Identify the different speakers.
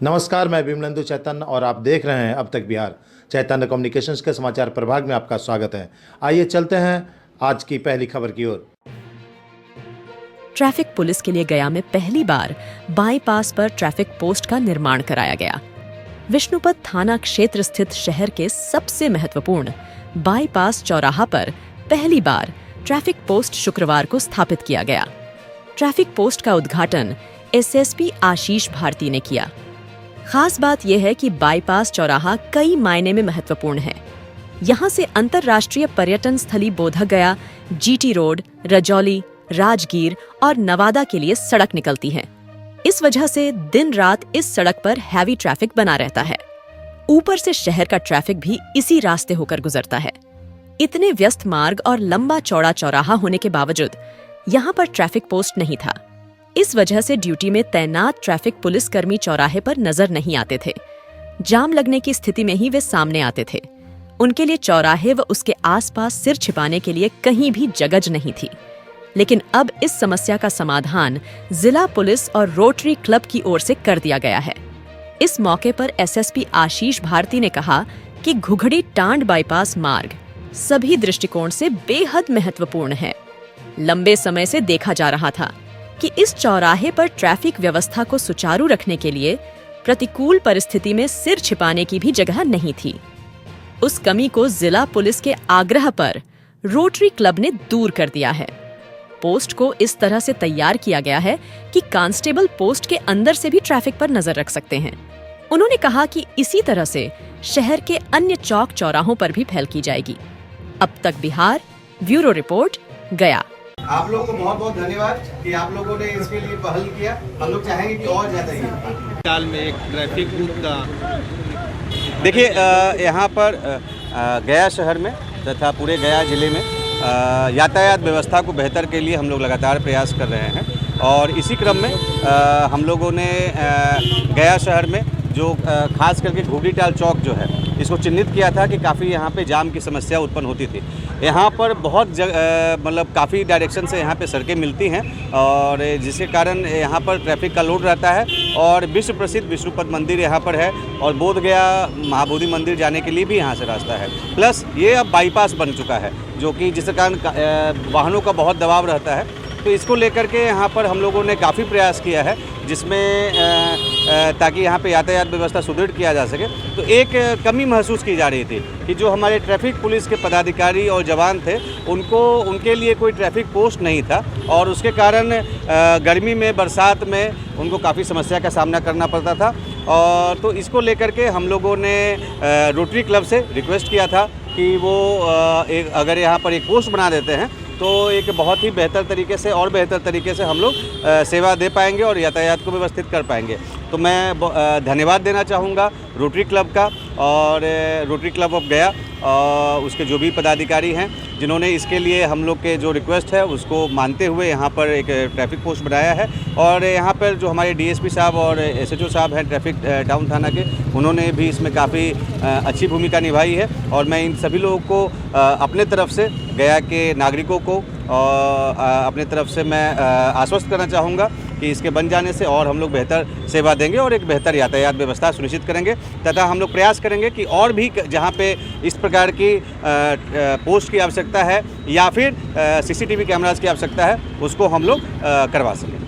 Speaker 1: नमस्कार, मैं विमलेंदु चैतन्य और आप देख रहे हैं अब तक बिहार। चैतन्य कम्युनिकेशंस के समाचार प्रभाग में आपका स्वागत है। आइए चलते हैं आज की पहली खबर की ओर।
Speaker 2: ट्रैफिक पुलिस के लिए गया में पहली बार बाईपास पर ट्रैफिक पोस्ट का निर्माण कराया गया। विष्णुपद थाना क्षेत्र स्थित शहर के सबसे महत्वपूर्ण बाईपास चौराहा पर पहली बार ट्रैफिक पोस्ट शुक्रवार को स्थापित किया गया। ट्रैफिक पोस्ट का उद्घाटन एसएसपी आशीष भारती ने किया। खास बात यह है कि बाईपास चौराहा कई मायने में महत्वपूर्ण है। यहाँ से अंतर्राष्ट्रीय पर्यटन स्थली बोधगया, जीटी रोड, रजौली, राजगीर और नवादा के लिए सड़क निकलती है। इस वजह से दिन रात इस सड़क पर हैवी ट्रैफिक बना रहता है। ऊपर से शहर का ट्रैफिक भी इसी रास्ते होकर गुजरता है। इतने व्यस्त मार्ग और लंबा चौड़ा चौराहा होने के बावजूद यहाँ पर ट्रैफिक पोस्ट नहीं था। इस वजह से ड्यूटी में तैनात ट्रैफिक पुलिसकर्मी चौराहे पर नजर नहीं आते थे। जाम लगने की स्थिति में ही वे सामने आते थे। उनके लिए चौराहे व उसके आसपास सिर छिपाने के लिए कहीं भी जगह नहीं थी। लेकिन अब इस समस्या का समाधान जिला पुलिस और रोटरी क्लब की ओर से कर दिया गया है। इस मौके पर एसएसपी आशीष भारती ने कहा कि घुघड़ी टांड बाईपास मार्ग सभी दृष्टिकोण से बेहद महत्वपूर्ण है। लंबे समय से देखा जा रहा था कि इस चौराहे पर ट्रैफिक व्यवस्था को सुचारू रखने के लिए प्रतिकूल परिस्थिति में सिर छिपाने की भी जगह नहीं थी। उस कमी को जिला पुलिस के आग्रह पर रोटरी क्लब ने दूर कर दिया है। पोस्ट को इस तरह से तैयार किया गया है कि कांस्टेबल पोस्ट के अंदर से भी ट्रैफिक पर नजर रख सकते हैं। उन्होंने कहा कि इसी तरह से शहर के अन्य चौक चौराहों पर भी पहल की जाएगी। अब तक बिहार, ब्यूरो रिपोर्ट, गया।
Speaker 3: आप लोगों को बहुत बहुत धन्यवाद कि आप लोगों ने इसके लिए पहल किया। हम लोग चाहेंगे कि और ज़्यादा ही
Speaker 4: साल में एक ट्रैफिक बूथ का
Speaker 5: देखिए, यहाँ पर गया शहर में तथा पूरे गया ज़िले में यातायात व्यवस्था को बेहतर के लिए हम लोग लगातार प्रयास कर रहे हैं। और इसी क्रम में हम लोगों ने गया शहर में जो खास करके घुघड़ी टाल चौक जो है इसको चिन्हित किया था कि काफ़ी यहाँ पे जाम की समस्या उत्पन्न होती थी। यहाँ पर बहुत मतलब काफ़ी डायरेक्शन से यहाँ पे सड़कें मिलती हैं और जिसके कारण यहाँ पर ट्रैफिक का लोड रहता है। और विश्व प्रसिद्ध विष्णुपद मंदिर यहाँ पर है और बोधगया महाबोधि मंदिर जाने के लिए भी यहाँ से रास्ता है। प्लस ये अब बाईपास बन चुका है जो कि जिसके कारण वाहनों का बहुत दबाव रहता है। तो इसको लेकर के यहाँ पर हम लोगों ने काफ़ी प्रयास किया है जिसमें ताकि यहाँ पे यातायात व्यवस्था सुदृढ़ किया जा सके। तो एक कमी महसूस की जा रही थी कि जो हमारे ट्रैफिक पुलिस के पदाधिकारी और जवान थे उनके लिए कोई ट्रैफिक पोस्ट नहीं था और उसके कारण गर्मी में, बरसात में उनको काफ़ी समस्या का सामना करना पड़ता था। और तो इसको लेकर के हम लोगों ने रोटरी क्लब से रिक्वेस्ट किया था कि वो अगर यहाँ पर एक पोस्ट बना देते हैं तो एक बहुत ही बेहतर तरीके से और बेहतर तरीके से हम लोग सेवा दे पाएंगे और यातायात को व्यवस्थित कर पाएंगे। तो मैं धन्यवाद देना चाहूँगा रोटरी क्लब का और रोटरी क्लब ऑफ गया उसके जो भी पदाधिकारी हैं जिन्होंने इसके लिए हम लोग के जो रिक्वेस्ट है उसको मानते हुए यहाँ पर एक ट्रैफिक पोस्ट बनाया है। और यहाँ पर जो हमारे डीएसपी साहब और एसएचओ साहब हैं ट्रैफिक टाउन थाना के, उन्होंने भी इसमें काफ़ी अच्छी भूमिका निभाई है। और मैं इन सभी लोगों को अपने तरफ से गया के नागरिकों को अपने तरफ से मैं आश्वस्त करना चाहूँगा कि इसके बन जाने से और हम लोग बेहतर सेवा देंगे और एक बेहतर यातायात व्यवस्था सुनिश्चित करेंगे। तथा हम लोग प्रयास करेंगे कि और भी जहाँ पे इस प्रकार की पोस्ट की आवश्यकता है या फिर सीसीटीवी कैमरास की आवश्यकता है उसको हम लोग करवा सकें।